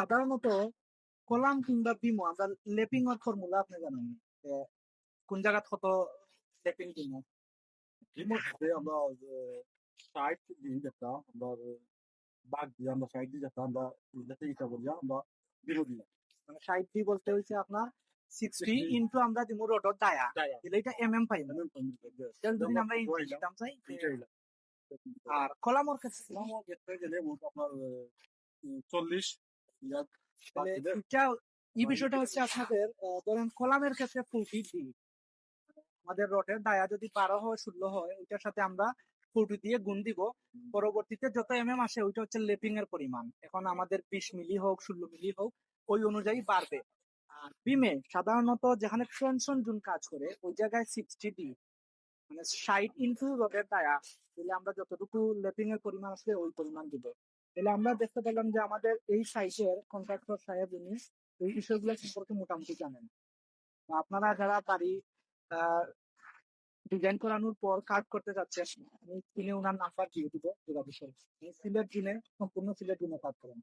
সাধারণত কলাম কিংবা বিমো আমরা লেপিং এর ফর্মুলা আপনি জানেন যে কোন জায়গা কত লেপিং দিব। বিমোর সাথে আমরা 60 দিই যেটা আমরা বাদ দিয়ে আমরা 60 দিই যেটা আমরা যাতে ইচ্ছা করি আমরা বিমো দিই। মানে 60 বলতে হচ্ছে আপনার 60 ইনটু আমরা দিব রোডর দায়া দিলে এটা পাই না। যদি আমরা ইঞ্চি দিতাম চাই আর কলামর ক্ষেত্রে আমার ক্ষেত্রে গেলে মোট আপনার 40 তাহলে এটা এই বিষয়টা হচ্ছে আপনাদের ধরেন কলামের ক্ষেত্রে ফুলফিট দিই আমাদের রডের দায়া যদি 12 হয় 16 হয় ওইটার সাথে আমরা 40 দিয়ে গুণ দিব। পরবর্তীতে যত আসে ওইটা হচ্ছে লেপিং এর পরিমাণ। এখন আমাদের 20 মিলি হোক 16 মিলি হোক ওই অনুযায়ী বাড়বে। আর বিমে সাধারণত যেখানে টেনশন জোন কাজ করে ওই জায়গায় 60 দিই মানে 60 ইনটু রডের দায়া তাহলে আমরা যতটুকু লেপিং এর পরিমাণ আছে ওই পরিমাণ দিব। তাহলে আমরা দেখতে পেলাম যে আমাদের এই সাইটের কন্ট্রাক্টর সাহেব উনি এই বিষয়গুলো সম্পর্কে মোটামুটি জানেন। আপনারা যারা বাড়ি ডিজাইন করানোর পর কাজ করতে যাচ্ছেন আমি স্ক্রিনে ওনার নাম্বার দিয়ে দিব যোগাযোগ করুন। সিলেট জুনে সম্পূর্ণ সিলেট জুনে কাজ করেন।